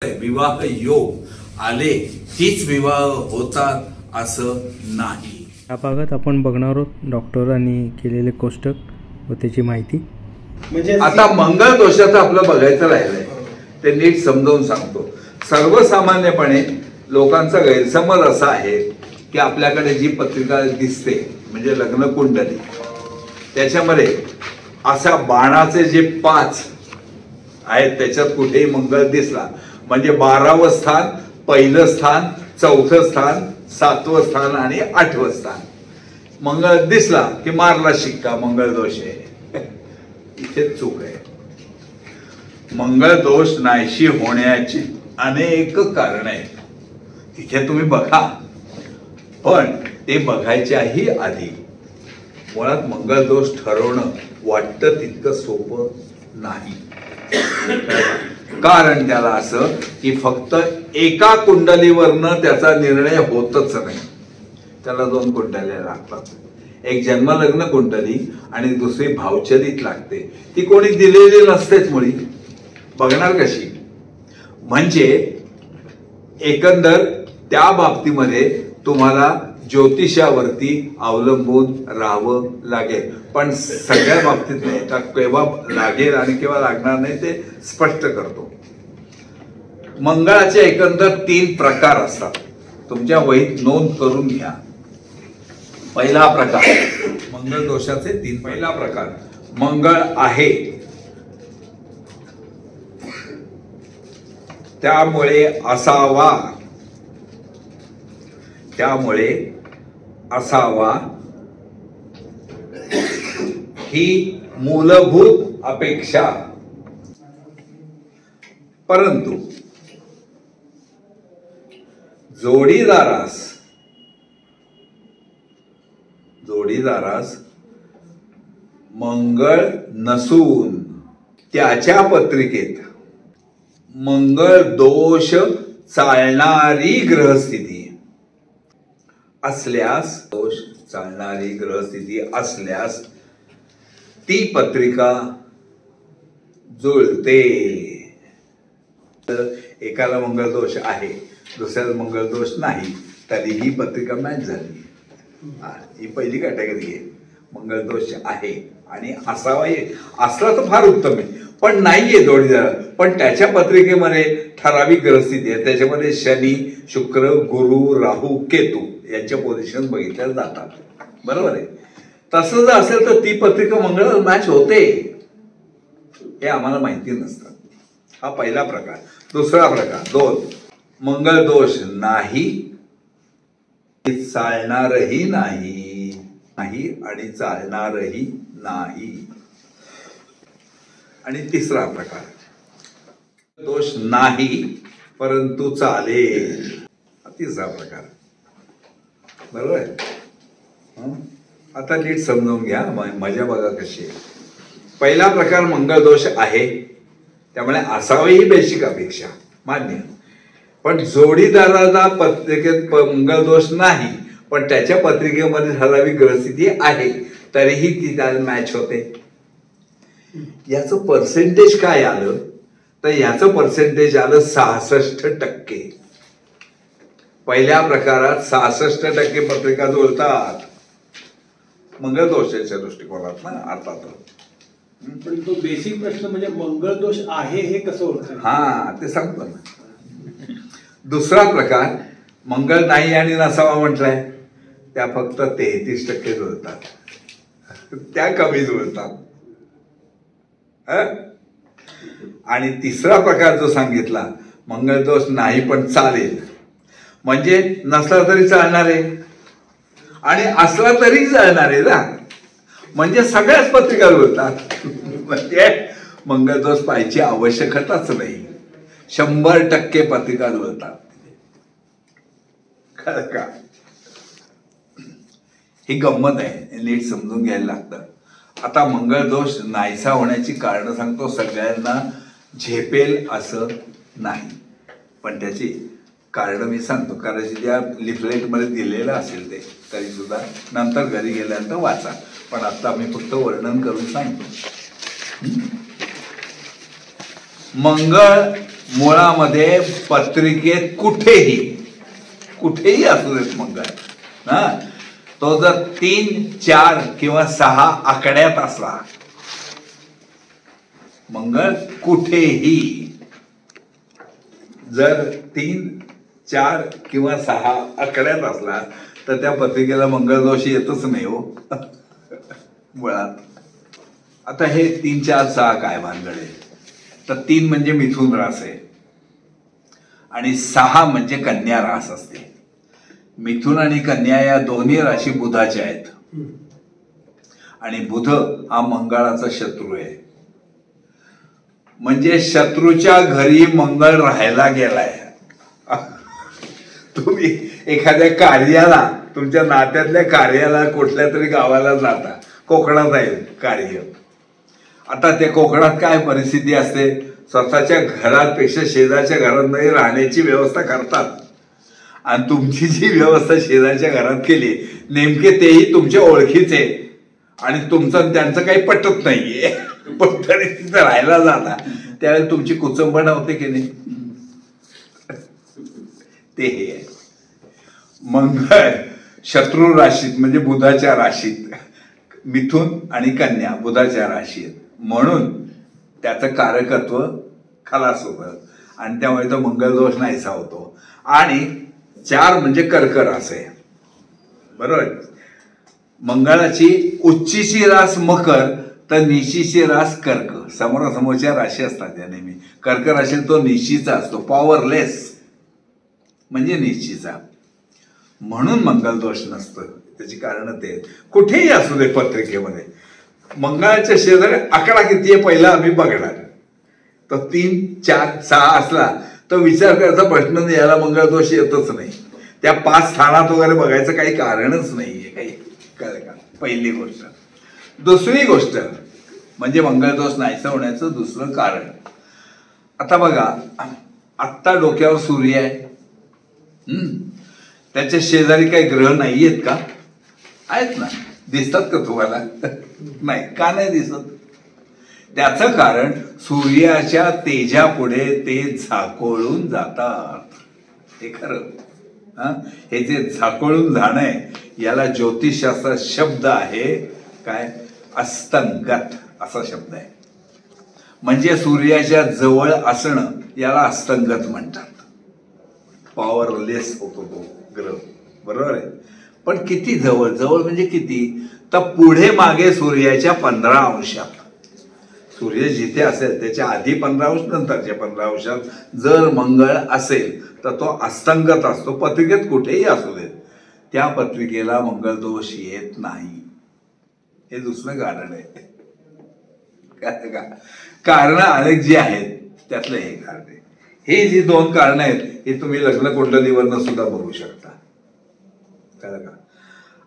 विवाह योग आले तीच विवाह होतात असं नाही। या भागात आपण बघणार आहोत डॉक्टरांनी केलेले कोष्टक व त्याची माहिती। म्हणजे आता मंगळ दोषाचं आपलं बघायचं राहिलंय, ते नीट समजावून सांगतो। सर्वसामान्यपणे लोकांचा गैरसमज असा आहे की आपल्याकडे जी पत्रिका दिसते म्हणजे लग्न कुंडली, त्याच्यामध्ये अशा बाणाचे जे 5 आहेत त्याच्यात कुठेही मंगळ दिसला म्हणजे 12वं स्थान, पहिलं स्थान, 4थं स्थान, 7वं स्थान आणि 8वं स्थान मंगळ दिसला की मारला शिक्का, मंगळ दोष आहे। इथे चूक आहे। मंगळ दोष नाहीशी होण्याची अनेक कारण आहेत, तिथे तुम्ही बघा, पण ते बघायच्याही आधी मुळात मंगळ दोष ठरवणं वाटतं तितकं सोपं नाही। कारण त्याला असं की फक्त एका कुंडलीवरनं त्याचा निर्णय होतच नाही, त्याला 2 कुंडल्या लागतात। एक जन्मलग्न कुंडली आणि दुसरी भावचलित लागते, ती कोणी दिलेली नसतेच मुळी, बघणार कशी? म्हणजे एकंदर त्या बाबतीमध्ये तुम्हाला ज्योतिषावरती अवलंबून राहावं लागेल, पण सगळ्या बाबतीत नाही, तर केव्हा लागेल आणि केव्हा लागणार नाही ते स्पष्ट करतो। मंगळाचे एकंदर 3 प्रकार असतात, तुमच्या वहीत नोंद करून घ्या। पहिला प्रकार मंगळ दोषाचे 3, पहिला प्रकार मंगळ आहे त्यामुळे असावा ही मूलभूत अपेक्षा, परंतु जोडीदारास मंगळ नसून त्याच्या पत्रिकेत मंगळ दोष चालणारी ग्रहस्थिती असल्यास ती पत्रिका जुळते। एकाला मंगळ दोष आहे, दुसऱ्याला मंगळ दोष नाही, तरी ही पत्रिका मॅच झाली। ही पहिली कॅटेगरी आहे, मंगळ दोष आहे आणि असला तर फार उत्तम आहे, पण नाहीये जोडीदार, पण त्याच्या पत्रिकेमध्ये ठराविक ग्रहस्थिती आहे, त्याच्यामध्ये शनी, शुक्र, गुरु, राहू, केतू यांच्या पोझिशन बघितल्या जातात, बरोबर आहे? तसं जर असेल तर ती पत्रिका मंगळ मॅच होते, हे आम्हाला माहिती नसतं। हा पहिला प्रकार। दुसरा प्रकार 2, मंगळ दोष नाही, चालणारही नाही आणि चालणारही नाही। आणि तिसरा प्रकार दोष नाही परंतु चालेल, तिसरा प्रकार, बरोबर आहे? आता नीट समजून घ्या, मजा बघा कशी आहे। पहिला प्रकार मंगळ दोष आहे त्यामुळे असावी ही बेसिक अपेक्षा मान्य, पण जोडीदाराला पत्रिकेत मंगळ दोष नाही पण त्याच्या पत्रिकेमध्ये ठराविक ग्रहस्थिती आहे, तरीही ती त्याला मॅच होते। याचं पर्सेंटेज काय आलं तर याचं पर्सेंटेज आलं 66%। पहिल्या प्रकारात 66% पत्रिका जुळतात मंगळ दोषाच्या दृष्टिकोनात ना, अर्थात। पण तो बेसिक प्रश्न म्हणजे मंगळ दोष आहे हे कसं ओळखायचं? हा, ते सांगतो ना। दुसरा प्रकार मंगळ नाही आणि नसावा म्हटलाय, त्या फक्त 33% जुळतात, त्या कमी जुळतात। आणि तिसरा प्रकार जो सांगितला मंगळ दोष नाही पण चालेल, म्हणजे नसला तरी चालणार आहे आणि असला तरी चालणार आहे ना, म्हणजे सगळ्याच पत्रिका जुळतात, म्हणजे मंगळ दोष पाहायची आवश्यकताच नाही, 100% पत्रिका जुळतात। खरं का? ही गंमत आहे, नीट समजून घ्यायला लागतं। आता मंगळ दोष नाहीसा होण्याची कारण सांगतो, सगळ्यांना झेपेल असं नाही, पण त्याची कारण मी सांगतो, कारण ज्या लिफलेटमध्ये दिलेलं असेल ते तरी सुद्धा नंतर घरी गेल्यानंतर वाचा, पण आता मी फक्त वर्णन करून सांगतो। मंगळ मुळामध्ये पत्रिकेत कुठेही असू देत मंगळ, हा, तो जर 3, 4 किंवा 6 आकड्यात असला, मंगळ कुठेही जर 3, 4 किंवा 6 आकड्यात असला तर त्या पत्रिकेला मंगळ दोष येतच नाही हो मुळात. आता हे 3, 4, 6 काय भानगड आहे? तर 3 म्हणजे मिथुन रास आहे आणि 6 म्हणजे कन्या रास असते. मिथुन आणि कन्या या दोन्ही राशी बुधाच्या आहेत आणि बुध हा मंगळाचा शत्रू आहे. म्हणजे शत्रूच्या घरी मंगळ राहायला गेलाय. तुम्ही एखाद्या कार्याला, तुमच्या नात्यातल्या कार्याला कुठल्या तरी गावाला जाता, कोकणात आहे कार्य. आता त्या कोकणात काय परिस्थिती असते, स्वतःच्या घरापेक्षा शेजारच्या घरांमध्ये राहण्याची व्यवस्था करतात आणि तुमची जी व्यवस्था शेजारच्या घरात केली, नेमके तेही तुमच्या ओळखीचे आणि तुमचं त्यांचं काही पटत नाहीये, पण तरी तिथं राहायला जाता, त्यावेळेला तुमची कुचंबणा होते की नाही? ते हे आहे. मंगळ शत्रू राशीत म्हणजे बुधाच्या राशीत, मिथुन आणि कन्या बुधाच्या राशीत, म्हणून त्याचं कारकत्व खलास होतं आणि त्यामुळे तो मंगळ दोष नाहीसा होतो. आणि 4 म्हणजे कर्क रास आहे, बरोबर. मंगळाची उच्चीची रास मकर तर निशीची रास कर्क, समोरासमोरच्या राशी असतात त्या नेहमी. कर्क राशीत तो निशीचा असतो, पॉवरलेस म्हणजे निश्चिचा, म्हणून मंगल दोष नसतं. त्याची कारण ते कुठेही असू दे पत्रिकेमध्ये, मंगळाच्या शेजारी आकडा किती आहे पहिला आम्ही बघणार. तर 3, 4, 6 असला तर विचार करायचा प्रश्न नाही, याला मंगळ दोष येतच नाही. त्या 5 स्थानात वगैरे बघायचं काही कारणच नाहीये काही, कळलं का? पहिली गोष्ट. दुसरी गोष्ट म्हणजे मंगळ दोष नाहीसा होण्याचं दुसरं कारण. आता बघा, आत्ता डोक्यावर सूर्य आहे, त्याच्या शेजारी काही ग्रह नाही आहेत का? आहेत ना. दिसतात का तुम्हाला? नाही. का नाही दिसत? त्याचं कारण सूर्याच्या तेजापुढे ते झाकोळून जातात. हे खरं. हे जे झाकोळून जाणं आहे याला ज्योतिषशास्त्रात शब्द आहे काय? अस्तंगत असा शब्द आहे. म्हणजे सूर्याच्या जवळ असणं याला अस्तंगत म्हणतात. पॉवरलेस होतो तो ग्रह, बरोबर आहे. पण किती जवळ? जवळ म्हणजे किती? तर पुढे मागे सूर्याच्या 15 अंशात. सूर्य जिथे असेल त्याच्या आधी 15 अंश, नंतरच्या 15 अंशात जर मंगळ असेल तर तो अस्तंगत असतो. पत्रिकेत कुठेही असू देत, त्या पत्रिकेला मंगळ दोष येत नाही. हे दुसरं कारण आहे. कारण अनेक जी आहेत त्यातलं हे कारण आहे. हे जी 2 कारणं आहेत हे तुम्ही लग्न कुंडलीवरनं सुद्धा बघू शकता. कळलं का?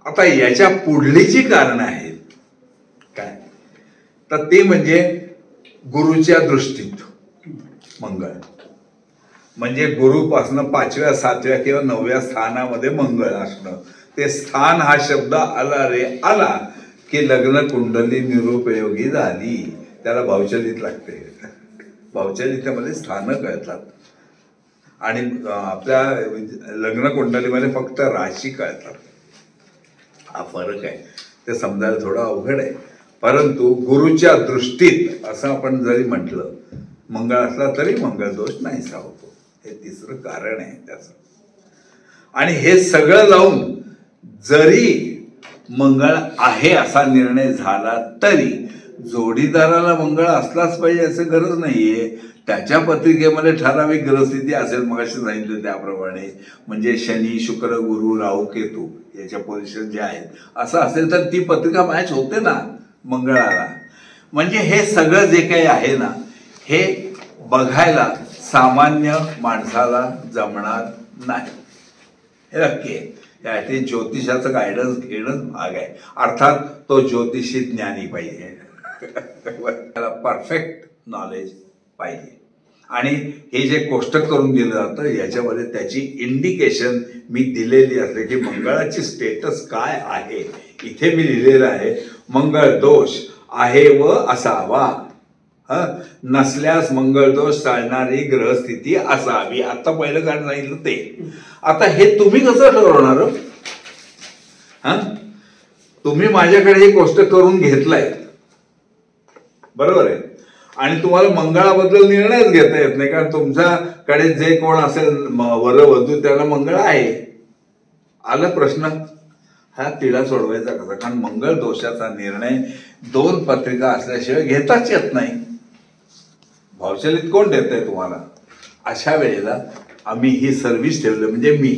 आता याच्या पुढली जी कारणं आहेत काय, तर ते म्हणजे गुरुच्या दृष्टीत मंगळ. म्हणजे गुरुपासनं 5व्या 7व्या किंवा 9व्या स्थानामध्ये मंगळ असणं. ते स्थान हा शब्द आला रे आला की लग्न कुंडली निरुपयोगी झाली. त्याला भावचलित लागते. भावचलितामध्ये स्थानं कळतात आणि आपल्या लग्न कुंडलीमध्ये फक्त राशी कळतात. हा फरक आहे. ते समजायला थोडं अवघड आहे. परंतु गुरुच्या दृष्टीत असं आपण जरी म्हटलं मंगळ असला तरी मंगळ दोष नाहीसा होतो. हे तिसरं कारण आहे त्याचं. आणि हे सगळं लावून जरी मंगळ आहे असा निर्णय झाला तरी जोडीदाराला मंगळ असलाच पाहिजे असं गरज नाहीये. त्याच्या पत्रिकेमध्ये ठराविक ग्रहस्थिती असेल, मगाशी सांगितलं त्याप्रमाणे. म्हणजे शनी, शुक्र, गुरु, राहू, केतू याच्या पोझिशन जे आहेत असं असेल तर ती पत्रिका मॅच होते ना मंगळाला. म्हणजे हे सगळं जे काही आहे ना हे बघायला सामान्य माणसाला जमणार नाही. हे नक्की आहे. त्यासाठी ज्योतिषाचं गायडन्स घेणंच भाग आहे. अर्थात तो ज्योतिषी ज्ञानी पाहिजे, त्याला परफेक्ट नॉलेज पाहिजे. आणि हे जे कोष्टक करून दिलं जातं याच्यामध्ये त्याची इंडिकेशन मी दिलेली असते की मंगळाची स्टेटस काय आहे. इथे मी लिहिलेलं आहे मंगळ दोष आहे व असावा. नसल्यास मंगळदोष चालणारी ग्रहस्थिती असावी. आता पहिलं काय सांगितलं ते. आता हे तुम्ही कसं ठरवणार? तुम्ही माझ्याकडे ही गोष्ट करून घेतलाय, बरोबर आहे, आणि तुम्हाला मंगळाबद्दल निर्णयच घेता येत नाही, कारण तुमच्याकडे जे कोण असेल वर वधू त्याला मंगळ आहे. आला प्रश्न, हा तिला सोडवायचा कसा? कारण मंगळ दोषाचा निर्णय 2 पत्रिका असल्याशिवाय घेताच येत नाही. भावचलित कोण देत आहे तुम्हाला? अशा वेळेला आम्ही ही सर्व्हिस ठेवली, म्हणजे मी,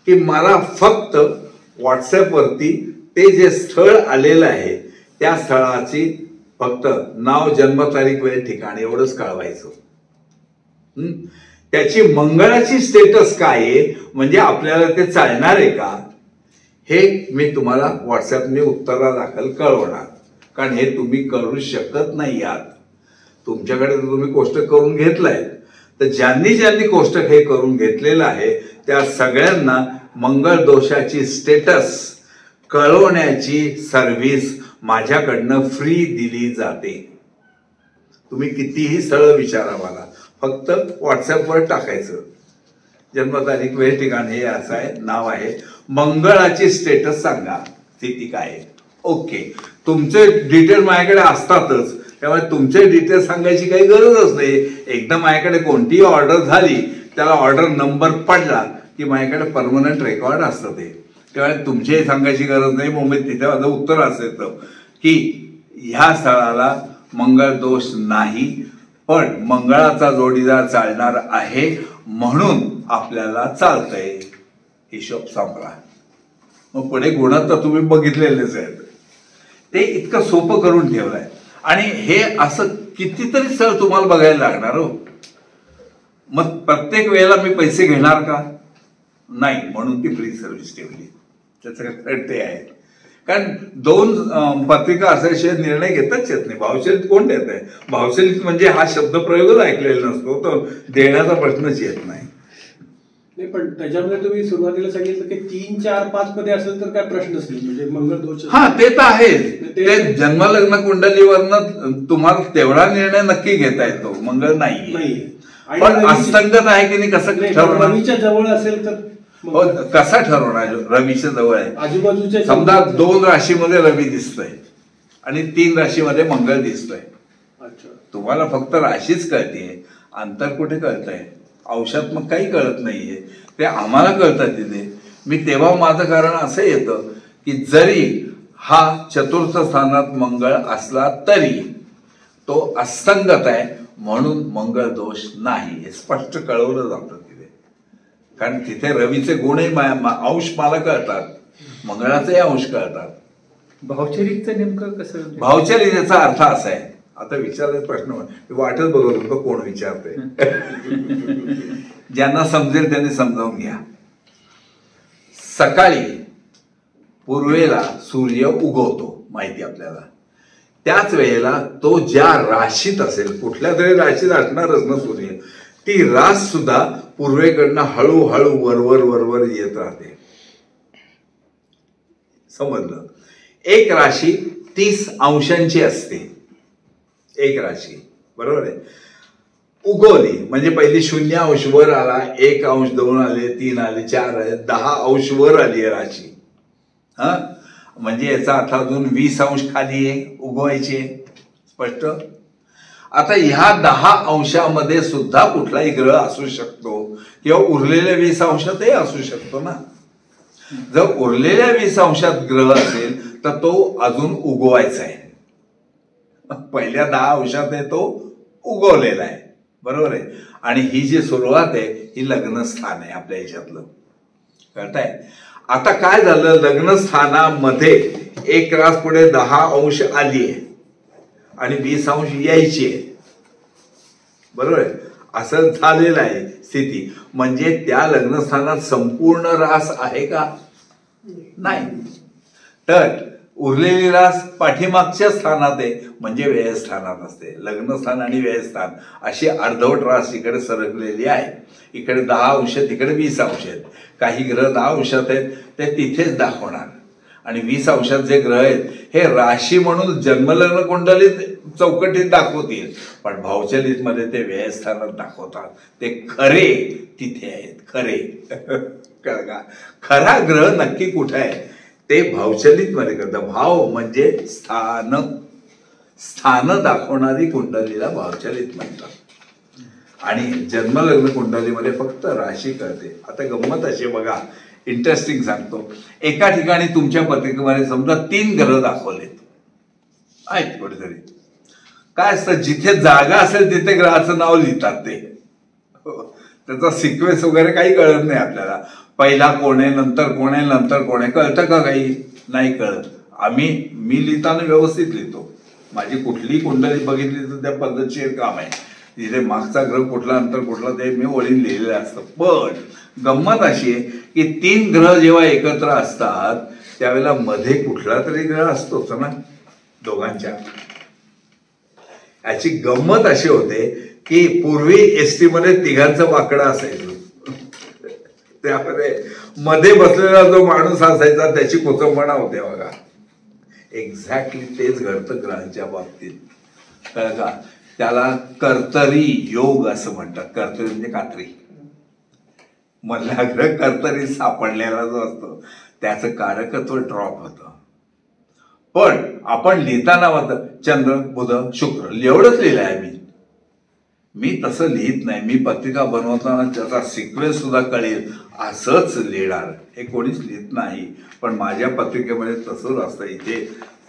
की मला फक्त व्हॉट्सअपवरती ते जे स्थळ आलेलं आहे त्या स्थळाची फक्त नाव, जन्मतारीख, वेळ, ठिकाण एवढंच कळवायचं. त्याची मंगळाची स्टेटस काय आहे, म्हणजे आपल्याला ते चालणार आहे का, हे मी तुम्हाला व्हॉट्सअपने उत्तरादाखल कळवणार. कारण हे तुम्ही करू शकत नाही आहात. तुमच्याकडे तुम्ही कोष्टक करून घेतलाय, तर ज्यांनी ज्यांनी कोष्टक हे करून घेतलेलं आहे त्या सगळ्यांना मंगळ दोषाची स्टेटस कळवण्याची सर्व्हिस माझ्याकडनं फ्री दिली जाते. तुम्ही कितीही सरळ विचारा मला, फक्त व्हॉट्सअपवर टाकायचं, जन्मतारीख, वेळ, ठिकाण हे असं आहे, नाव आहे, मंगळाची स्टेटस सांगा, स्थिती काय आहे. ओके, तुमचे डिटेल माझ्याकडे असतातच, त्यामुळे तुमचे डिटेल सांगायची काही गरजच नाही. एकदा माझ्याकडे कोणतीही ऑर्डर झाली, त्याला ऑर्डर नंबर पडला की माझ्याकडे परमनंट रेकॉर्ड असतं ते, त्यामुळे तुमचीही सांगायची गरज नाही. मुंबईत तिथे माझं उत्तर असायचं की ह्या स्थळाला मंगळ दोष नाही, पण मंगळाचा जोडीदार चालणार आहे म्हणून आपल्याला चालतंय. हिशोब संपला. मग पुढे गुणात तर तुम्ही बघितलेलेच आहेत. ते इतकं सोपं करून ठेवलंय, आणि हे असं कितीतरी स्थळ तुम्हाला बघायला लागणार हो. मग प्रत्येक वेळेला मी पैसे घेणार का? नाही, म्हणून ती फ्री सर्व्हिस ठेवली. त्याचं कारण ते आहे, कारण 2 पत्रिका असल्याशिवाय निर्णय घेताच येत नाही. भावचलित कोण देत आहे? भावचलित म्हणजे हा शब्दप्रयोगच ऐकलेला नसतो, तो देण्याचा प्रश्नच येत नाही. पण त्याच्यामध्ये तुम्ही सुरुवातीला सांगितलं की 3, 4, 5 मध्ये असेल तर काय प्रश्नच नाही, म्हणजे मंगळ दोष. हा, ते तर आहे. ते जन्मलग्न कुंडलीवरनं तुम्हाला तेवढा निर्णय नक्की घेता येतो, मंगळ नाही. पण असंगत आहे की नाही, कसं ठरवणार? रवीच्या जवळ असेल तर कसा ठरवणार? रवीच्या जवळ आहे, आजूबाजूच्या, समजा 2 राशीमध्ये रवी दिसतोय आणि 3 राशीमध्ये मंगळ दिसतोय. तुम्हाला फक्त राशीच कळते, अंतर कुठे कळतंय? औषध मग काही कळत नाहीये, ते आम्हाला कळतं तिथे. मी तेव्हा माझं कारण असं येतं की जरी हा 4th स्थानात मंगळ असला तरी तो असंगत आहे, म्हणून मंगळ दोष नाही हे स्पष्ट कळवलं जातं तिथे. कारण तिथे रवीचे गुणही अंश मला कळतात, मंगळाचे अंश कळतात. भावचरितचं नेमकं कसं? भावचरितेचा अर्थ असा आहे, आता विचारलेला प्रश्न वाटच बघत होतो कोण विचारते. ज्यांना समजेल त्यांनी समजावून घ्या. सकाळी पूर्वेला सूर्य उगवतो, माहिती आपल्याला. त्याच वेळेला तो ज्या राशीत असेल, कुठल्या तरी राशीत असणारच ना सूर्य, ती रास सुद्धा पूर्वेकडनं हळूहळू वरवर वरवर येत राहते. समजलं? एक राशी 30 अंशांची असते, एक राशी, बरोबर आहे. उगवली म्हणजे पहिली 0 अंश वर आला, 1 अंश, 2 आले, 3 आले, 4 आले, 10 अंश वर आली आहे राशी. म्हणजे याचा अर्थ अजून 20 अंश खाली आहे, उगवायची आहे. स्पष्ट? आता ह्या 10 अंशामध्ये सुद्धा कुठलाही ग्रह असू शकतो, किंवा उरलेल्या 20 अंशातही असू शकतो ना. जर उरलेल्या 20 अंशात ग्रह असेल तर तो अजून उगवायचा आहे. पहिल्या 10 अंशात आहे तो उगवलेला आहे, बरोबर आहे. आणि ही जी सुरुवात आहे ही लग्नस्थान आहे आपल्या ह्याच्यातलं, कळतंय? आता काय झालं, लग्नस्थानामध्ये एक रास पुढे 10 अंश आली आहे आणि 20 अंश यायची आहे, बरोबर आहे. असं झालेलं आहे स्थिती. म्हणजे त्या लग्नस्थानात संपूर्ण रास आहे का? नाही. तर उरलेली रास पाठीमागच्या स्थानात आहे, म्हणजे व्ययस्थानात असते. लग्नस्थान आणि व्ययस्थान अशी अर्धवट रास इकडे सरकलेली आहे. इकडे 10 अंश, तिकडे 20 अंश आहेत. काही ग्रह 10 अंशात आहेत, ते तिथेच दाखवणार. आणि 20 अंशात जे ग्रह आहेत हे राशी म्हणून जन्मलग्न कुंडलीत चौकटीत दाखवतील, पण भावचलित मध्ये ते व्ययस्थानात दाखवतात. ते खरे तिथे आहेत, खरे. कळलं का? खरा ग्रह नक्की कुठे आहे ते भावचलित मध्ये करतात. भाव म्हणजे स्थान, स्थान दाखवणारी कुंडलीला भावचलित म्हणतात. आणि जन्मलग्न कुंडलीमध्ये फक्त राशी कळते. आता गंमत अशी बघा, इंटरेस्टिंग सांगतो. एका ठिकाणी तुमच्या पत्रिकेमध्ये समजा 3 ग्रह दाखवलेत आहेत कुठेतरी. काय असतं, जिथे जागा असेल तिथे ग्रहाचं नाव लिहितात ते. त्याचा सिक्वेन्स वगैरे काही कळत नाही आपल्याला. पहिला कोण आहे, नंतर कोण आहे, नंतर कोण आहे, कळतं का काही? नाही कळत. मी लिहिताना व्यवस्थित लिहितो. माझी कुठलीही कुंडली बघितली तर त्या पद्धतशीर काम आहे. तिथे मागचा ग्रह कुठला, नंतर कुठला, ते मी ओळीन लिहिलेलं असतं. पण गंमत अशी आहे की 3 ग्रह जेव्हा एकत्र असतात त्यावेळेला मध्ये कुठला तरी ग्रह असतोच ना दोघांच्या. याची गंमत अशी होते की पूर्वी एसटी मध्ये 3घांचं वाकडं असायचं. त्यामध्ये मध्ये बसलेला जो माणूस असायचा त्याची कुचंबणा होते बघा. एक्झॅक्टली तेच घडतं ग्रहांच्या बाबतीत. कळलं का? त्याला कर्तरी योग असं म्हणतात. कर्तरी म्हणजे कात्री. मधला ग्रह कर्तरी सापडलेला जो असतो त्याचं कारकत्व ड्रॉप होतं. पण आपण लिहिताना होतं चंद्र, बुध, शुक्र एवढंच लिहिलं आहे. मी तसं लिहित नाही. मी पत्रिका बनवताना त्याचा सिक्वेन्स सुद्धा कळेल असंच लिहिणार. हे कोणीच लिहित नाही. पण माझ्या पत्रिकेमध्ये तसंच असतं. इथे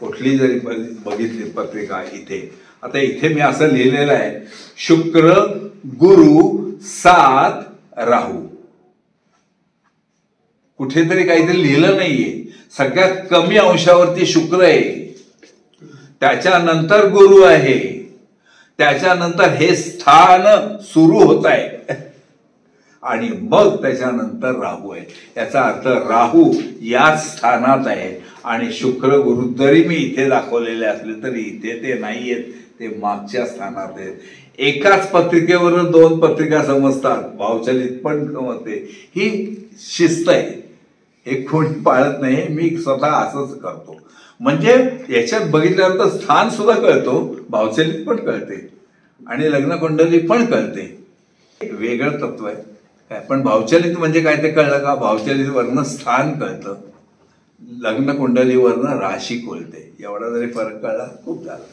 कुठली जरी बघितली पत्रिका, इथे आता इथे मी असं लिहिलेलं आहे, शुक्र, गुरु, 7 राहू. कुठेतरी काहीतरी लिहिलं नाहीये. सगळ्यात कमी अंशावरती शुक्र आहे, त्याच्यानंतर गुरु आहे, त्याच्यानंतर हे स्थान सुरू होत आहे आणि मग त्याच्यानंतर राहू आहे. याचा अर्थ राहू याच स्थानात आहे आणि शुक्र गुरु जरी मी इथे दाखवलेले असले तरी इथे ते नाहीयेत, ते मागच्या स्थानात आहेत. एकाच पत्रिकेवर 2 पत्रिका समजतात, भावचलित पण समजते. ही शिस्त आहे, हे कोणी पाळत नाही. मी स्वतः असंच करतो. म्हणजे याच्यात बघितल्यानंतर स्थान सुद्धा कळतो, भावचलित पण कळते आणि लग्नकुंडली पण कळते. वेगळं तत्व आहे काय. पण भावचलित म्हणजे काय ते कळलं का? भावचलितवरनं स्थान कळतं, लग्नकुंडलीवरनं राशी कळते. एवढा जरी फरक कळला खूप झाला.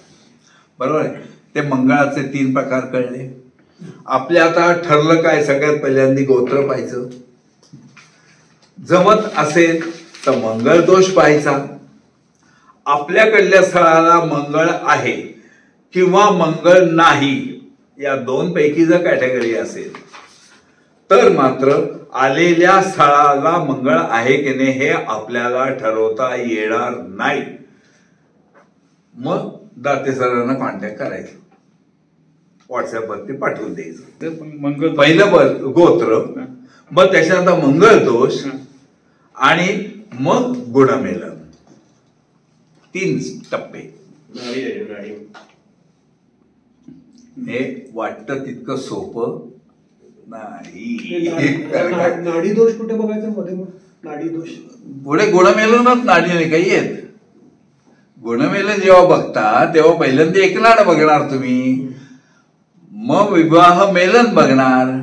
बरोबर आहे. ते मंगळाचे 3 प्रकार कळले. आपल्या आता ठरलं काय, सगळ्यात पहिल्यांदा गोत्र पाहायचं. जमत असेल तर मंगळ दोष पाहायचा. आपल्याकडल्या स्थळाला मंगळ आहे किंवा मंगळ नाही या 2 पैकी जर कॅटेगरी असेल तर मात्र आलेल्या स्थळाला मंगळ आहे की नाही हे आपल्याला ठरवता येणार नाही. मग दाते सरांना कॉन्टॅक्ट करायचं, व्हॉट्सअपवरती पाठवून द्यायचं. पहिलं गोत्र, मग त्याच्यानंतर मंगळ दोष आणि मग गुणमेलन. 3 टप्पे. हे वाटतं तितकं सोपं नाही. नाडी दोष कुठे बघायचं मध्ये? नाडी दोष पुढे गुणमेलनच नाडी नाही काही येत. गुणमेलन जेव्हा बघता तेव्हा पहिल्यांदा एकनाड बघणार तुम्ही, मग विवाह मेलन बघणार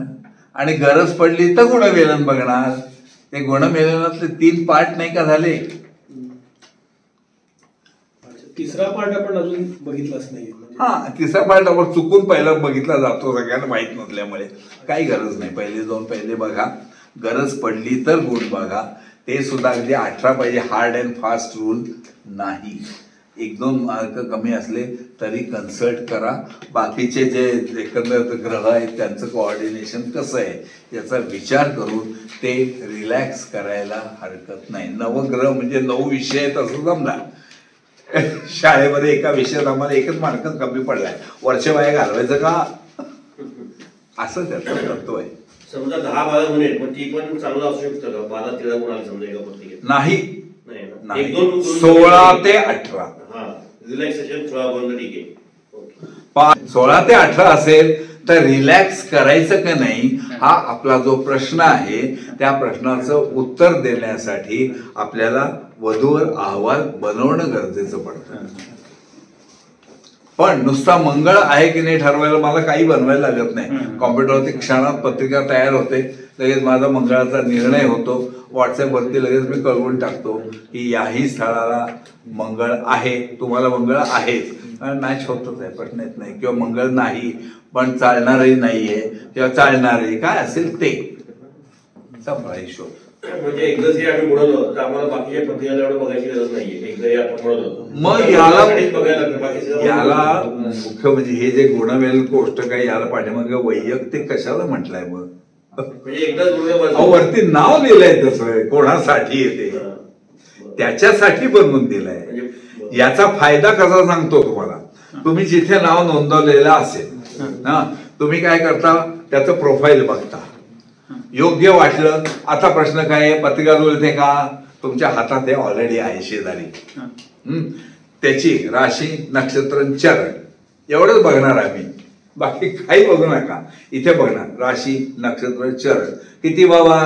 आणि गरज पडली तर गुणमेलन बघणार. ते गुणमेलनातले 3 पार्ट नाही का झाले? तिसरा पार्ट आपण अजून बघितलाच नाही. हा, तिसरा पार्ट आपण चुकून पहिला बघितला जातो सगळ्यांना माहित नसल्यामुळे. काही गरज नाही. पहिले 2 पहिले बघा, गरज पडली तर गुण बघा. ते सुद्धा अगदी 18 पाहिजे, हार्ड अँड फास्ट रूल नाही. 1-2 मार्क कमी असले तरी कन्सल्ट करा. बाकीचे जे एकंदर ग्रह आहेत त्यांचं कोऑर्डिनेशन कसं आहे याचा विचार करून ते रिलॅक्स करायला हरकत नाही. नवग्रह म्हणजे 9 विषय आहेत असं समजा. शाळेमध्ये एका विषयात आम्हाला 1च मार्क कमी पडलाय, वर्ष वाया घालवायचं का? असं त्याचं तत्व आहे. समजा 10-12 गुण आहेत, पण ती पण चांगलं असू शकतं का? 12-13 गुणाला समजा एका पत्रिकेत नाही. 16 ते 18. रिलॅक्सेशन 16 ठीक आहे. 16 ते 18 असेल, तर रिलॅक्स करायचं का नाही हा आपला जो प्रश्न आहे, त्या प्रश्नाचं उत्तर देण्यासाठी आपल्याला वधूवर अहवाल बनवणं गरजेचं पडतं. पण नुसता मंगळ आहे की नाही ठरवायला मला काही बनवायला लागत नाही. कॉम्प्युटरवरती क्षणात पत्रिका तयार होते, लगेच माझा मंगळाचा निर्णय होतो. व्हॉट्सअपवरती लगेच मी कळवून टाकतो की याही स्थळाला मंगळ आहे, तुम्हाला मंगळ आहेच, मॅच होतच आहे, प्रश्न येत नाही. किंवा मंगळ नाही पण चालणारही नाहीये किंवा चालणारही काय असेल ते संभाळा हिशोब. म्हणजे एकदा जे आम्ही म्हणलो तर आम्हाला बाकीच्या पत्रिकांना एवढं बघायची गरज नाहीये. एकदा हे आपण म्हणलो मग याला मुख्य म्हणजे हे जे गुणवेल कोष्टक आहे याला पाठीमागे वैयक्तिक कशाला म्हटलंय? मग म्हणजे एकदाच वरती नाव लिहिलंय तसं, कोणासाठी येते त्याच्यासाठी बनवून दिलंय. याचा फायदा कसा सांगतो तुम्हाला. तुम्ही जिथे नाव नोंदवलेलं असेल ना, तुम्ही काय करता, त्याचं प्रोफाईल बघता, योग्य वाटलं. आता प्रश्न काय आहे, पत्रिका जुळते का, तुमच्या हातात हे ऑलरेडी आहे शेजारी. त्याची राशी नक्षत्र चरण एवढंच बघणार आम्ही, बाकी काही बघू नका. इथे बघणार राशी नक्षत्र चरण किती बाबा,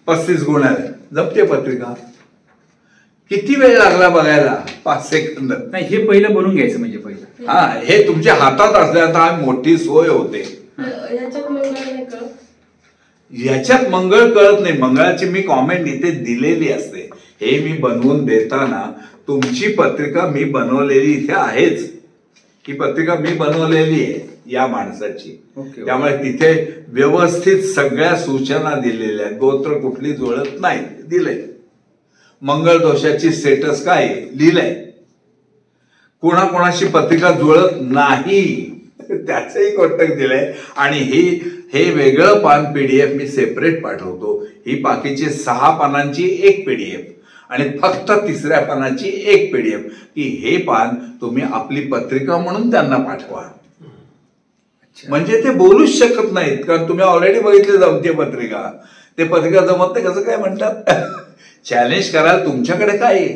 35 गुण आहे, जमते पत्रिका. किती वेळ लागला बघायला? 5 सेकंद नाही. हे पहिलं बनवून घ्यायचं म्हणजे पहिलं. हे तुमच्या हातात असल्याचा मोठी सोय होते. याच्यात मंगळ कळत नाही. मंगळाची मी कॉमेंट इथे दिलेली असते. हे मी बनवून देताना तुमची पत्रिका मी बनवलेली इथे आहेच. ही पत्रिका मी बनवलेली आहे या माणसाची. त्यामुळे तिथे व्यवस्थित सगळ्या सूचना दिलेल्या आहेत. गोत्र कुठली जुळत नाही दिलंय. मंगळ दोषाची स्टेटस काय लिहिलंय. कोणाकोणाशी पत्रिका जुळत नाही त्याचंही कोष्टक दिलंय. आणि हे वेगळं पान पीडीएफ मी सेपरेट पाठवतो. ही बाकीची 6 पानांची एक पीडीएफ आणि फक्त 3ऱ्या पानाची एक पीडीएफ, की हे पान तुम्ही आपली पत्रिका म्हणून त्यांना पाठवा. म्हणजे ते बोलूच शकत नाहीत, कारण तुम्ही ऑलरेडी बघितले जमते पत्रिका. ते पत्रिका जमत नाही कसं काय म्हणतात. चॅलेंज कराल, तुमच्याकडे काय आहे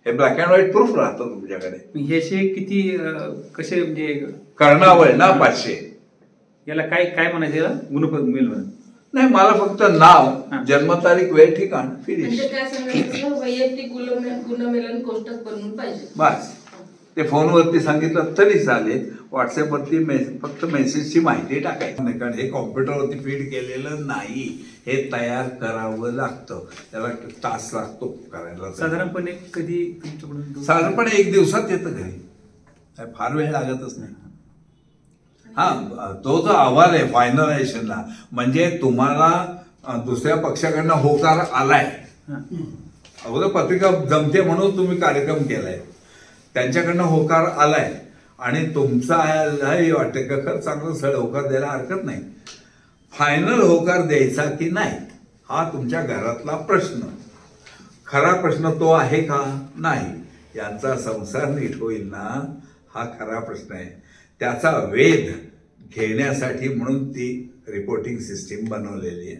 हे ब्लॅक अँड व्हाईट प्रूफ राहतं तुमच्याकडे. ह्याचे किती कसे म्हणजे कर्णावळ ना 500. याला काय काय म्हणायचं, याला गुणमेल म्हणून नाही, मला फक्त नाव, जन्मतारीख, वेळ, ठिकाण, फिनिश वैयक्तिक गुणमेलन कोष्टक बनवून पाहिजे बस. ते फोनवरती सांगितलं तरी चालेल. व्हॉट्सअपवरती फक्त मेसेजची माहिती टाकायची नाही, कारण हे कॉम्प्युटरवरती फीड केलेलं नाही. हे तयार करावं लागतं, त्याला तास लागतो करायला. साधारणपणे कधी तुमच्याकडून? साधारणपणे 1 दिवसात येतं घरी, काय फार वेळ लागतच नाही. तो जो अहवाल आहे फायनलायझेशनला, म्हणजे तुम्हाला दुसऱ्या पक्षाकडनं होकार आलाय. अगोदर पत्रिका जमते म्हणून तुम्ही कार्यक्रम केलाय, त्यांच्याकडनं होकार आलाय आणि तुमचा वाटतं का खरं चांगलं स्थळ होकार द्यायला हरकत नाही. फायनल होकार द्यायचा की नाही हा तुमच्या घरातला प्रश्न. खरा प्रश्न तो आहे का नाही, यांचा संसार नीट होईल ना, हा खरा प्रश्न आहे. त्याचा वेध घेण्यासाठी म्हणून ती रिपोर्टिंग सिस्टीम बनवलेली आहे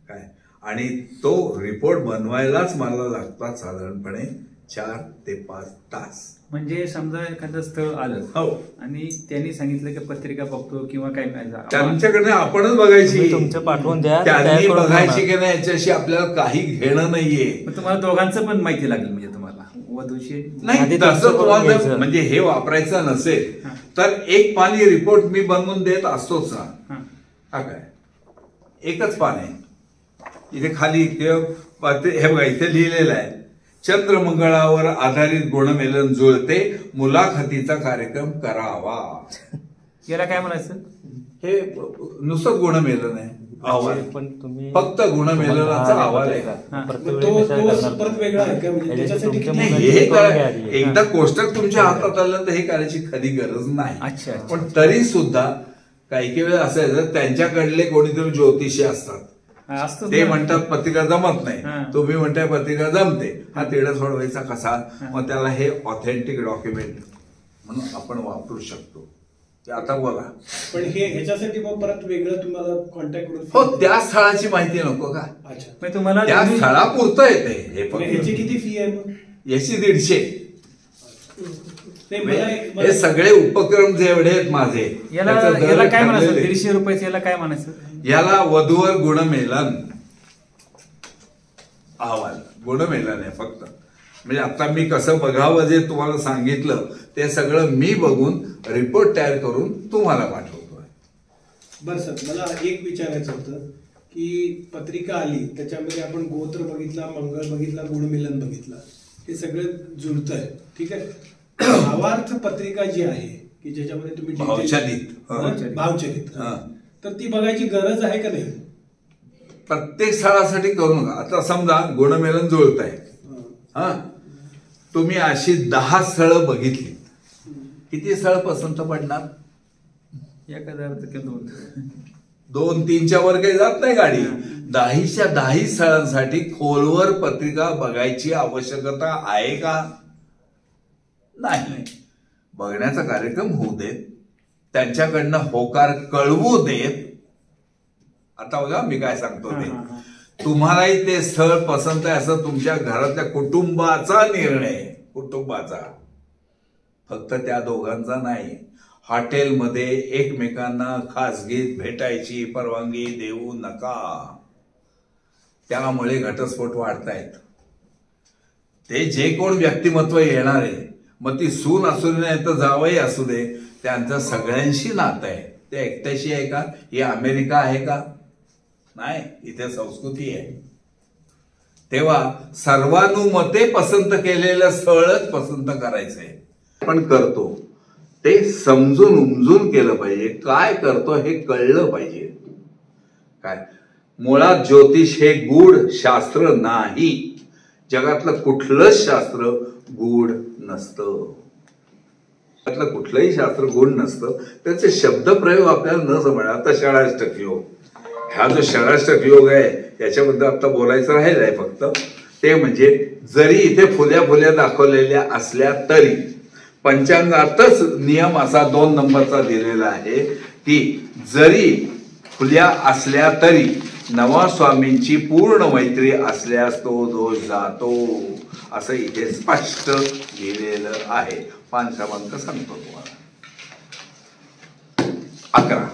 काय. आणि तो रिपोर्ट बनवायलाच मला लागतात साधारणपणे 4 ते 5 तास. म्हणजे समजा एखादं स्थळ आलं, हो, आणि त्यांनी सांगितलं की पत्रिका बघतो किंवा काय, त्यांच्याकडे आपणच बघायची, तुमचं पाठवून द्या, त्यांनी बघायची की नाही याच्याशी आपल्याला काही घेणं नाहीये. तुम्हाला दोघांचं पण माहिती लागेल म्हणजे तुम्हाला वधूची नाही. तसं तुम्हाला म्हणजे हे वापरायचं नसेल तर एक पानी रिपोर्ट मी बनवून देत असतोच ना. हा काय एकच पान आहे. इथे खाली हे बघा, इथे लिहिलेलं आहे, चंद्रमंगळावर आधारित गुणमेलन जुळते, मुलाखतीचा कार्यक्रम करावा. याला काय म्हणायचं? हे नुसतं गुणमेलन आहे, अहवाल. पण तुम्ही फक्त गुणमेलनाचा अहवाल आहे. परत वेगळा आहे का, म्हणजे त्याच्यासाठी एकदा कोष्टक तुमच्या हातात आलं तर हे करायची खरी गरज नाही. अच्छा. पण तरी सुद्धा काही वेळा असायचं, त्यांच्याकडले कोणीतरी ज्योतिषी असतात, ते म्हणतात पत्रिका जमत नाही, तुम्ही म्हणताय पत्रिका जमते. हा तेढा सोडवायचा कसा, मग त्याला हे ऑथेंटिक डॉक्युमेंट म्हणून आपण वापरू शकतो. आता बोला. पण हे ह्याच्यासाठी मग परत वेगळं तुम्हाला कॉन्टॅक्ट करून, हो, त्या स्थळाची माहिती नको का? अच्छा, तुम्हाला त्या स्थळापुरतं येते हे. ह्याची किती फी आहे मग? याची 150. नाही, मला- हे सगळे उपक्रम जेवढे आहेत माझे याला त्याचं दर याला काय म्हणायचं? ठरलेले. 150 रुपयाचं याला काय म्हणायचं? याला वधूवर गुणमेलन अहवाल, गुणमेलन आहे फक्त. म्हणजे आता मी कसं बघावं जे तुम्हाला सांगितलं ते सगळं मी बघून रिपोर्ट तयार करून तुम्हाला पाठवतोय. बरं सर, मला एक विचारायचं होतं की पत्रिका आली त्याच्यामध्ये आपण गोत्र बघितला, मंगळ बघितला, गुणमिलन बघितला, हे सगळं जुळतंय, ठीक आहे. भावार्थ पत्रिका जी आहे की ज्याच्यामध्ये तुम्ही detail- भावचलित. हं? भावचलित, हं. तर ती बघायची गरज आहे का नाही? प्रत्येक स्थळासाठी करू नका. आता समजा गुणमेलन जुळत आहे, हं. हा, तुम्ही अशी 10 स्थळं बघितली, किती स्थळ पसंत पडणार? 1000 2, 3च्या वर काही जात नाही गाडी. 10च्या 10 स्थळांसाठी खोलवर पत्रिका बघायची आवश्यकता आहे का? नाही. बघण्याचा कार्यक्रम होऊ देत, त्यांच्याकडनं होकार कळवू देत. आता बघा मी काय सांगतो ते, तुम्हालाही ते स्थळ पसंत आहे असं तुमच्या घरातल्या कुटुंबाचा निर्णय आहे, कुटुंबाचा, फक्त त्या दोघांचा नाही. हॉटेलमध्ये एकमेकांना खासगीत भेटायची परवानगी देऊ नका. त्यामुळे घटस्फोट वाढतायत. ते जे कोण व्यक्तिमत्व येणार आहे, मग ती सून असू दे नाही तर जावई असू दे, त्यांचं सगळ्यांशी नातं आहे. ते एकट्याशी आहे का? ही अमेरिका आहे का? नाही, इथे संस्कृती आहे. तेव्हा सर्वानुमते पसंत केलेलं स्थळच पसंत करायचंय. आपण करतो ते समजून उमजून केलं पाहिजे. काय करतो हे कळलं पाहिजे. काय मुळात ज्योतिष हे गूढ शास्त्र नाही. जगातलं कुठलंच शास्त्र गूढ नसतं. जगातलं कुठलंही शास्त्र गूढ नसतं. त्याचे शब्दप्रयोग आपल्याला न समजणार. आता षडाष्टक योग, हा जो षडाष्टक योग आहे याच्याबद्दल आता बोलायचं राहिलं आहे फक्त. ते म्हणजे जरी इथे फुल्या दाखवलेल्या असल्या तरी पंचांगातच नियम असा 2 नंबरचा दिलेला आहे की जरी खुल्या असल्या तरी नवा स्वामींची पूर्ण मैत्री असल्यास तो दोष जातो, असं इथे स्पष्ट लिहिलेलं आहे. 5 क्रमांक सांगतो तुम्हाला. 11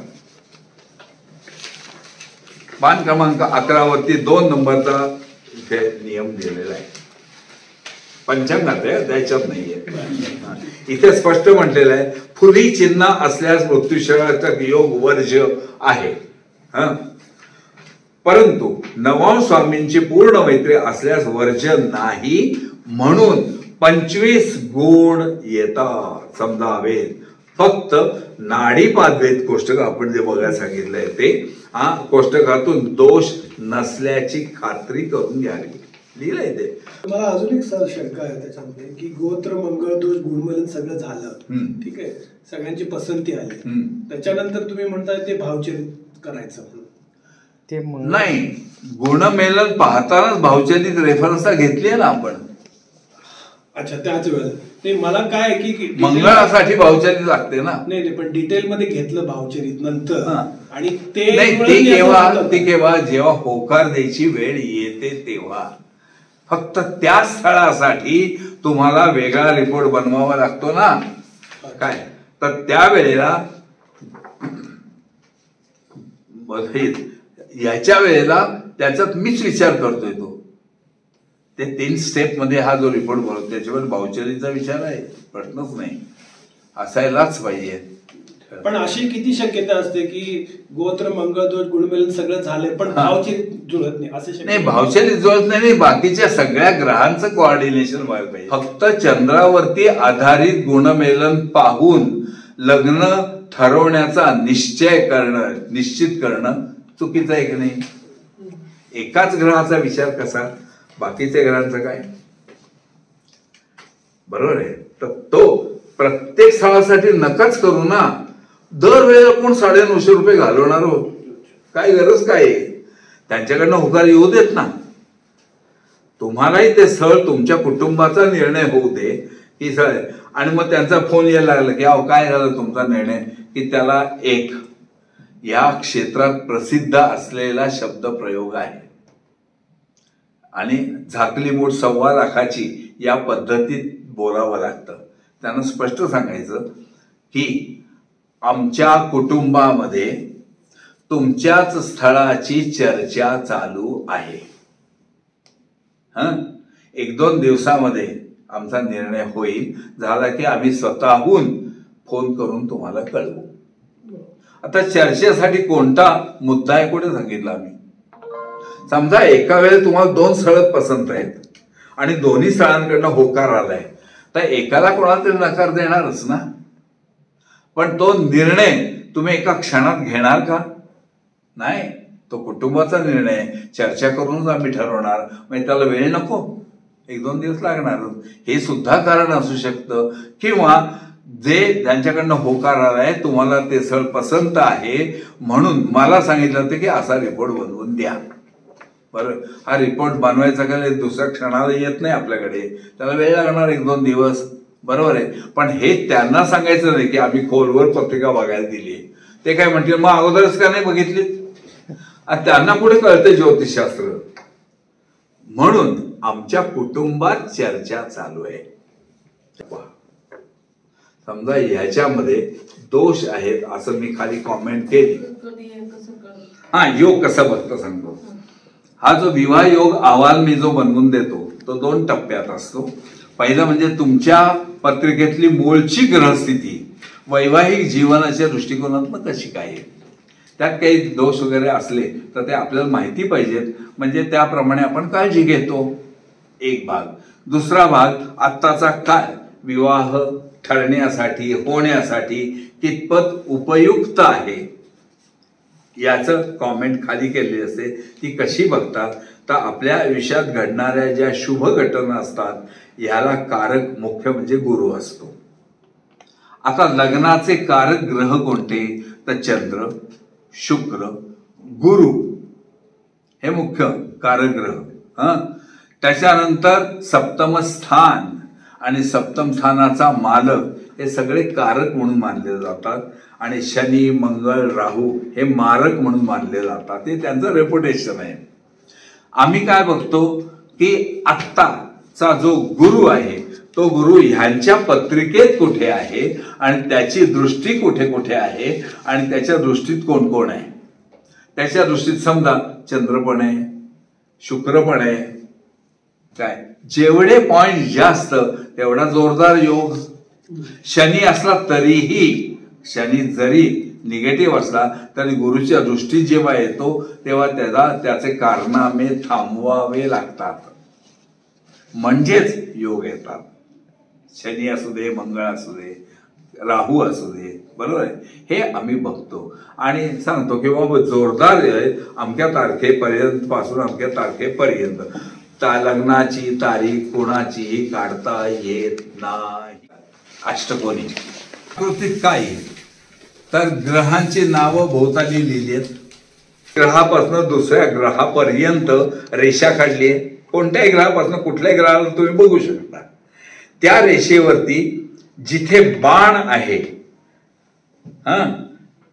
5 क्रमांक 11 वरती 2 नंबरचा इथे नियम दिलेला आहे. पंचांगात आहे, त्याच्यात नाहीये. इथे स्पष्ट म्हटलेलं आहे फुली चिन्ह असल्यास मृत्यूशराचा योग वर्ज आहे. परंतु नवा स्वामींची पूर्ण मैत्री असल्यास वर्ज नाही, म्हणून 25 गुण येतात समजावेत. फक्त नाडीपादवेद कोष्टक आपण जे बघायला सांगितलंय ते कोष्टकातून दोष नसल्याची खात्री करून घ्यावी. लिहिलंय ते. मला अजून एक सर शंका आहे त्याच्यामध्ये की गोत्र मंगळ दोष गुणमेलन सगळं झालं, ठीक आहे, सगळ्यांची पसंती आली, त्याच्यानंतर तुम्ही म्हणताय ते भावचरित करायचं. ते नाही, गुणमेलन पाहतानाच भावचलित रेफरन्स घेतली ना आपण. अच्छा, त्याच वेळेला नाही. मला काय की मंगळासाठी भावचलित लागते ना. नाही, पण डिटेल मध्ये घेतलं भावचरित नंतर, आणि ते ती केव्हा जेव्हा होकार द्यायची वेळ येते तेव्हा. फक्त त्या स्थळासाठी तुम्हाला वेगळा रिपोर्ट बनवावा लागतो ना. काय तर त्यावेळेला याच्या वेळेला त्याच्यात मीच विचार करतोय. तो ते 3 स्टेप मध्ये हा जो रिपोर्ट बनवतो त्याच्यावर भावचलितचा विचार आहे, प्रश्नच नाही, असायलाच पाहिजे. पण अशी किती शक्यता असते की गोत्र मंगळ दोष गुणमेलन सगळं झालंय पण भावचरित जुळत नाही, असं नाही, भावचलित जुळत नाही. बाकीच्या सगळ्या ग्रहांचं कोऑर्डिनेशन व्हायला पाहिजे. फक्त चंद्रावरती आधारित गुणमेलन पाहून लग्न ठरवण्याचा निश्चित करणं चुकीचं आहे की नाही. एकाच ग्रहाचा विचार कसा, बाकीच्या ग्रहांचा काय, बरोबर आहे. तर तो प्रत्येक स्थळासाठी नकाच करू ना. दरवेळेला कोण 950 रुपये घालवणार आहोत, काय गरज काय आहे. त्यांच्याकडनं होकार येऊ देत ना. तुम्हालाही ते स्थळ तुमच्या कुटुंबाचा निर्णय होऊ दे की स्थळ. आणि मग त्यांचा फोन यायला लागला की अहो काय झालं तुमचा निर्णय, की त्याला एक या क्षेत्रात प्रसिद्ध असलेला शब्द प्रयोग आहे आणि झाकली मूठ 1.25 लाखाची या पद्धतीत बोलावं लागतं. त्यांना स्पष्ट सांगायचं की आमच्या कुटुंबामध्ये तुमच्याच स्थळाची चर्चा चालू आहे. 1-2 दिवसामध्ये आमचा निर्णय होईल, झाला की आम्ही स्वतःहून फोन करून तुम्हाला कळवू. आता चर्चेसाठी कोणता मुद्दा आहे कुठे सांगितलं आम्ही. समजा एका वेळेला तुम्हाला 2 स्थळ पसंत आहेत आणि दोन्ही स्थळांकडनं होकार आलाय, तर एकाला कोणाला तरी नकार देणारच ना. पण तो निर्णय तुम्ही एका क्षणात घेणार का? नाही, तो कुटुंबाचा निर्णय चर्चा करूनच आम्ही ठरवणार. म्हणजे त्याला वेळ नको, 1-2 दिवस लागणार. हे सुद्धा कारण असू शकतं. किंवा जे ज्यांच्याकडनं होकार आलाय तुम्हाला ते स्थळ पसंत आहे म्हणून मला सांगितलं होतं की असा रिपोर्ट बनवून द्या. बरं, हा रिपोर्ट बनवायचा काय दुसऱ्या क्षणाला येत नाही आपल्याकडे, त्याला वेळ लागणार 1-2 दिवस. बरोबर आहे. पण हे त्यांना सांगायचं नाही की आम्ही खोलवर पत्रिका बघायला दिली. ते काय म्हणतील मग अगोदरच का नाही बघितली. त्यांना कुठे कळतं ज्योतिषशास्त्र. म्हणून आमच्या कुटुंबात चर्चा चालू आहे. समजा ह्याच्यामध्ये दोष आहेत असं मी खाली कॉमेंट केली. योग कसा बघतो सांगतो. हा जो विवाह योग अहवाल मी जो बनवून देतो तो 2 टप्प्यात असतो. पहिलं म्हणजे तुमच्या पत्रिकेतली मूळची ग्रहस्थिती वैवाहिक जीवनाच्या दृष्टिकोनातून कशी काय आहे. त्यात काही दोष वगैरे असले तर ते आपल्याला माहिती पाहिजेत, म्हणजे त्याप्रमाणे आपण काळजी घेतो. एक भाग. दुसरा भाग आत्ताचा काळ विवाह ठरण्यासाठी होण्यासाठी कितपत उपयुक्त आहे याचं कॉमेंट खाली केलेली असते. ती कशी बघतात तर आपल्या आयुष्यात घडणाऱ्या ज्या शुभ घटना असतात ह्याला कारक मुख्य म्हणजे गुरु असतो. आता लग्नाचे कारक ग्रह कोणते तर चंद्र, शुक्र, गुरु हे मुख्य कारक ग्रह. त्याच्यानंतर सप्तम स्थान आणि सप्तम स्थानाचा मालक हे सगळे कारक म्हणून मानले जातात. आणि शनी, मंगळ, राहू हे मारक म्हणून मानले जातात. ते त्यांचं रेप्युटेशन आहे. आम्ही काय बघतो की आत्ताचा जो गुरु आहे तो गुरु ह्यांच्या पत्रिकेत कुठे आहे आणि त्याची दृष्टी कुठे कुठे आहे आणि त्याच्या दृष्टीत कोण कोण आहे. त्याच्या दृष्टीत समजा चंद्र पण आहे, शुक्र पण आहे. काय जेवढे पॉइंट जास्त तेवढा जोरदार योग. शनी असला तरीही, शनी जरी निगेटिव्ह असला तरी गुरुच्या दृष्टीत जेव्हा येतो तेव्हा त्याचे कारनामे थांबवावे लागतात, म्हणजेच योग येतात. शनी असू दे, मंगळ असू दे, राहू असू दे. बरोबर आहे. हे आम्ही बघतो आणि सांगतो की बाबा जोरदार अमक्या तारखेपर्यंत पासून अमक्या तारखेपर्यंत लग्नाची तारीख कोणाचीही काढता येत नाही. अष्टकोनी आकृतीत काय तर ग्रहांची नावं भोवताली लिहिली आहेत. ग्रहापासून दुसऱ्या ग्रहापर्यंत रेषा काढली आहे. कोणत्याही ग्रहापासून कुठल्याही ग्रहाला तुम्ही बघू शकता. त्या रेषेवरती जिथे बाण आहे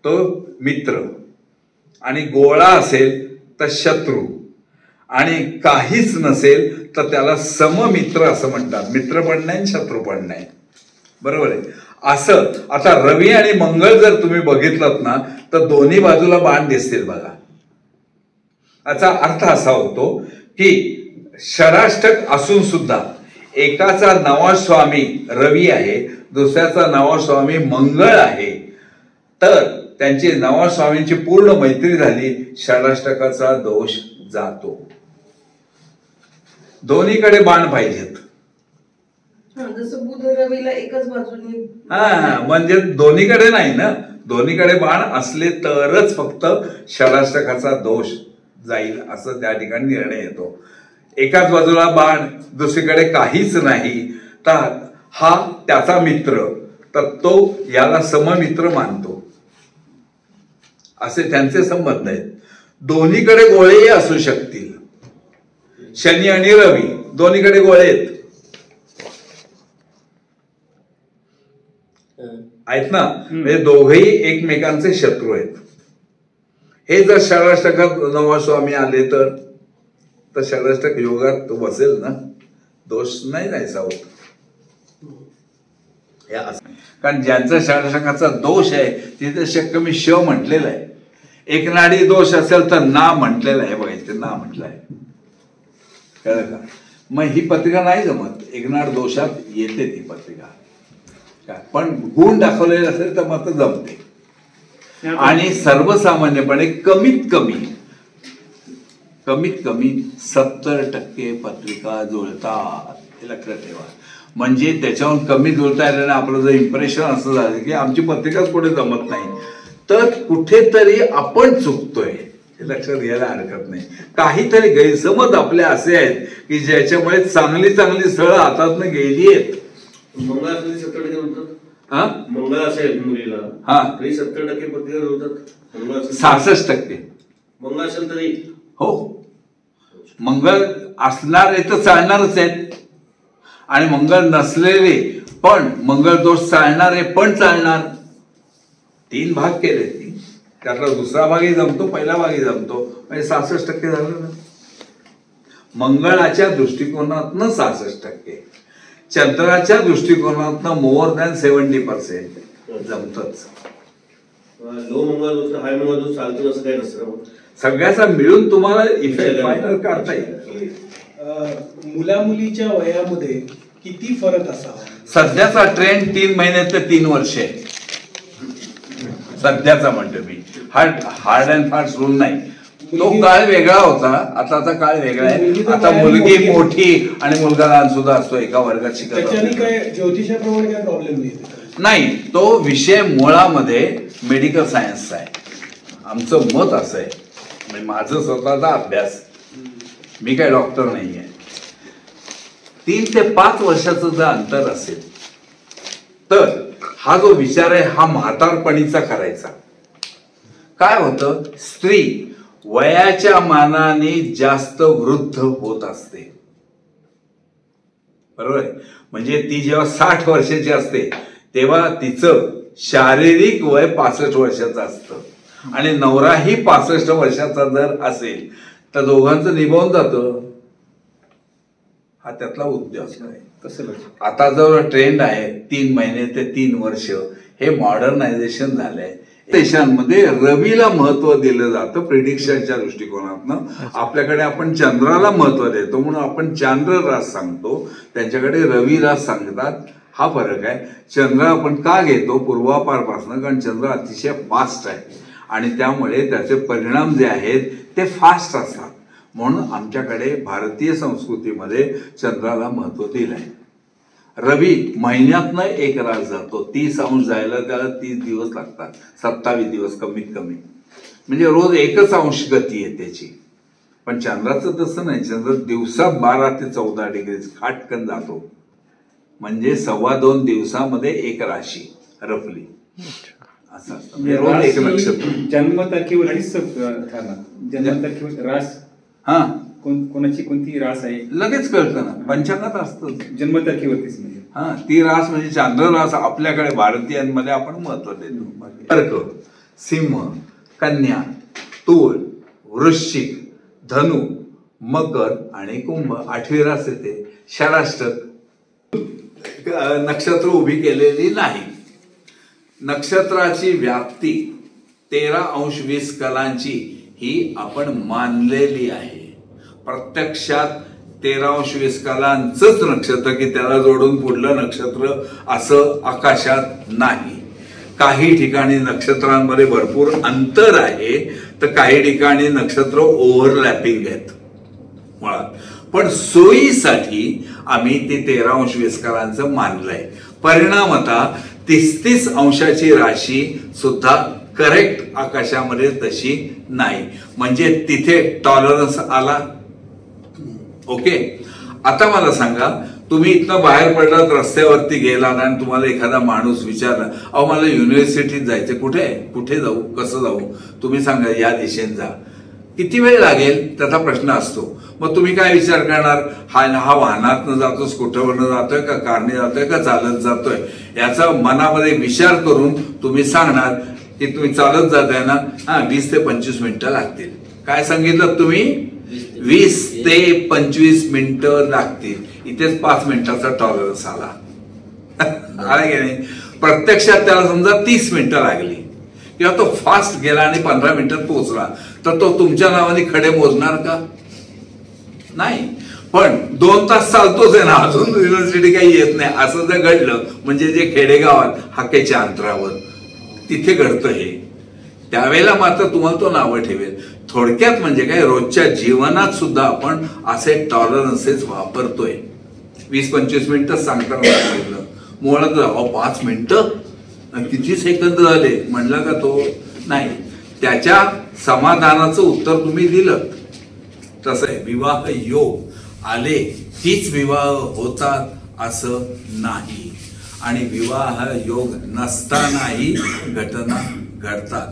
तो मित्र आणि गोळा असेल तर शत्रू आणि काहीच नसेल तर त्याला सममित्र असं म्हणतात. मित्र पण नाही, शत्रू पण नाही. बरोबर आहे. असं आता रवी आणि मंगळ जर तुम्ही बघितलं ना तर दोन्ही बाजूला बाण दिसतील बघा. याचा अर्थ असा होतो की षडाष्टक असून सुद्धा एकाचा नवा स्वामी रवी आहे, दुसऱ्याचा नवा स्वामी मंगळ आहे, तर त्यांची नवा स्वामींची पूर्ण मैत्री झाली, षडाष्टकाचा दोष जातो. दोन्हीकडे बाण पाहिजेत. जसं बुध रवीला एकच बाजूने म्हणजे दोन्हीकडे नाही ना, दोन्हीकडे बाण असले तरच फक्त षडाष्टकाचा दोष जाईल असं त्या ठिकाणी निर्णय येतो. एकाच बाजूला बाण दुसरीकडे काहीच नाही तर हा त्याचा मित्र, तर तो याला सममित्र मानतो. असे त्यांचे संबंध आहेत. दोन्हीकडे गोळेही असू शकतील. शनी आणि रवी दोन्हीकडे गोळे आहेत ना, म्हणजे दोघेही एकमेकांचे शत्रू आहेत. हे जर षडाष्टकात नवा स्वामी आले तर षडाष्टक योगात तो बसेल ना, दोष नाही जायचा होत. हे असं. कारण ज्यांचा षडषकाचा दोष आहे तिथे शक्य मी श म्हटलेलं आहे. एकनाडी दोष असेल तर ना म्हटलेलं आहे. बघा इथे ना म्हटलं आहे, कळलं का? मग ही पत्रिका नाही जमत, एकनाड दोषात येते ती पत्रिका. पण गुण दाखवलेले असेल तर मात्र जमते. आणि सर्वसामान्यपणे कमीत कमी 70% पत्रिका जुळतात, हे लक्षात ठेवा. म्हणजे त्याच्याहून कमी जुळता आल्याने आपलं जर इम्प्रेशन असं झालं की आमची पत्रिकाच पुढे जमत नाही, तर कुठेतरी आपण चुकतोय हे लक्षात घ्यायला हरकत नाही. काहीतरी गैरसमज आपले असे आहेत की ज्याच्यामुळे चांगली चांगली स्थळं हातातनं गेली आहेत. मंगळ असेल 70% होतात. हा, मंगळ असेल मुलीला हा, तरी 70% पत्रिका होतात. मंगळ असेल 66%. मंगळ असेल तरी हो, मंगळ असणारे तर चालणारच आहेत आणि मंगळ नसलेले पण मंगळ दोष चालणारे पण चालणार. 3 भाग केले, त्यातला दुसरा भागही जमतो, पहिला भागही जमतो, म्हणजे 66% झालं ना. मंगळाच्या दृष्टिकोनातनं 66%, चंद्राच्या दृष्टिकोनातनं मोर दॅन 70% जमतच. लो मंगळ दोष हाय मंगळ दोष चालतो असं काही नसतं. सगळ्याचा मिळून तुम्हाला इफेक्ट फायनल काढता येईल. मुला मुलीच्या वयामध्ये किती फरक असावा? सध्याचा ट्रेंड 3 महिने ते 3 वर्षे आहे. सध्याचा म्हणतो मी, हार्ड अँड फास्ट रूल नाही. तो काळ वेगळा होता, आताचा काळ वेगळा आहे. आता मुलगी मोठी आणि मुलगा लहान सुद्धा असतो, एका वर्गात शिकत. त्याच्याने काय ज्योतिषाप्रमाणे काय प्रॉब्लेम नाही. तो विषय मुळामध्ये मेडिकल सायन्सचा आहे. आमचं मत असं आहे, म्हणजे माझं स्वतःचा अभ्यास, मी काय डॉक्टर नाही आहे. 3 ते 5 वर्षाचं जर अंतर असेल तर हा जो विचार आहे हा म्हातारपणीचा करायचा. काय होतं, स्त्री वयाच्या मानाने जास्त वृद्ध होत असते, बरोबर आहे. म्हणजे ती जेव्हा 60 वर्षाची असते तेव्हा तिचं शारीरिक वय 65 वर्षाचं असतं आणि नवराही 65 वर्षाचा जर असेल तर दोघांचं निभावून जातं. हा त्यातला उद्देश आहे. आता जो ट्रेंड आहे 3 महिने ते 3 वर्ष, हे मॉडर्नायझेशन झालंय. देशांमध्ये रवीला महत्व दिलं जातं प्रिडिक्शनच्या दृष्टिकोनातनं. आपल्याकडे आपण चंद्राला महत्व देतो म्हणून आपण चांद्र रास सांगतो, त्यांच्याकडे रवी रास सांगतात. हा फरक आहे. चंद्र आपण का घेतो पूर्वापारपासून, कारण चंद्र अतिशय फास्ट आहे आणि त्यामुळे त्याचे परिणाम जे आहेत ते फास्ट असतात. म्हणून आमच्याकडे भारतीय संस्कृतीमध्ये चंद्राला महत्व दिलंय. रवी महिन्यातनं 1 रास जातो, 30 अंश जायला त्याला 30 दिवस लागतात, 27 दिवस कमीत कमी. म्हणजे रोज 1 अंश गती आहे त्याची. पण चंद्राचं तसं नाही. चंद्र दिवसात 12 ते 14 डिग्री खाटकन जातो. म्हणजे 2.25 दिवसामध्ये 1 राशी रफली असं असतं. रोज 1 नक्षत्र. जन्मतारखेवरतीच जन्मतारखेवर रास, हा, कोणाची कोणती रास आहे लगेच कळतं ना, पंचांगात असतं जन्मतारखेवरतीच. म्हणजे हा, ती रास म्हणजे चांद्र रास आपल्याकडे भारतीयांमध्ये आपण महत्व देतो. कर्क, सिंह, कन्या, तूळ, वृश्चिक, धनु, मकर आणि कुंभ 8वी रास येते. षडाष्टक नक्षत्र उभी केलेली नाही. नक्षत्राची व्याप्ती 13 अंश 20 कलांची ही आपण मानलेली आहे. प्रत्यक्षात 13 अंश 20 कलांचंच नक्षत्र की त्याला जोडून पुढलं नक्षत्र असं आकाशात नाही. काही ठिकाणी नक्षत्रांमध्ये भरपूर अंतर आहे तर काही ठिकाणी नक्षत्र ओव्हरलॅपिंग आहेत मुळात. पण सोयीसाठी आम्ही ते 13 अंश 20 कलांचं मानलंय. परिणामतः 30 अंशाची राशी सुद्धा करेक्ट आकाशामध्ये तशी नाही. म्हणजे तिथे टॉलरन्स आला. ओके. आता मला सांगा, तुम्ही इथनं बाहेर पडलात, रस्त्यावरती गेला आणि तुम्हाला एखादा माणूस विचारला, अहो मला युनिव्हर्सिटीत जायचं, कुठे जाऊ, कसं जाऊ, तुम्ही सांगा या दिशेने जा. किती वेळ लागेल त्याचा प्रश्न असतो. मग तुम्ही काय विचार करणार, हा वाहनातनं जातो, स्कूटरवरनं जातोय का, कारने जातोय का चालत जातोय, याचा मनामध्ये विचार करून तुम्ही सांगणार की तुम्ही चालत जाताय ना, 20 ते 25 मिनिटं लागतील. काय सांगितलं तुम्ही, 20 ते 25 मिनिटं लागतील. इथेच 5 मिनिटाचा टॉलरन्स आला. आला की नाही. प्रत्यक्षात त्याला समजा 30 मिनिटं लागली किंवा तो फास्ट गेला आणि 15 मिनिटात पोहोचला, तर तो तुमच्या नावाने खडे मोजणार का? नाही. पण 2 तास चालतोच आहे ना, अजून युनिव्हर्सिटी काही येत नाही असं जर घडलं, म्हणजे जे खेडेगावात हाकेच्या अंतरावर तिथे घडतं हे, त्यावेळेला मात्र तुम्हाला तो नावं ठेवेल. थोडक्यात म्हणजे काय, रोजच्या जीवनात सुद्धा आपण असे टॉलरन्सेस वापरतोय. 20-25 मिनिटं सांगताना सांगितलं, मुळात 5 मिनिटं किती सेकंद झाले म्हणला का तो? नाही. त्याच्या समाधानाचं उत्तर तुम्ही दिलं. तसं आहे, विवाह योग आले तीच विवाह होतात असं नाही, आणि विवाह योग नसतानाही घटना घडतात.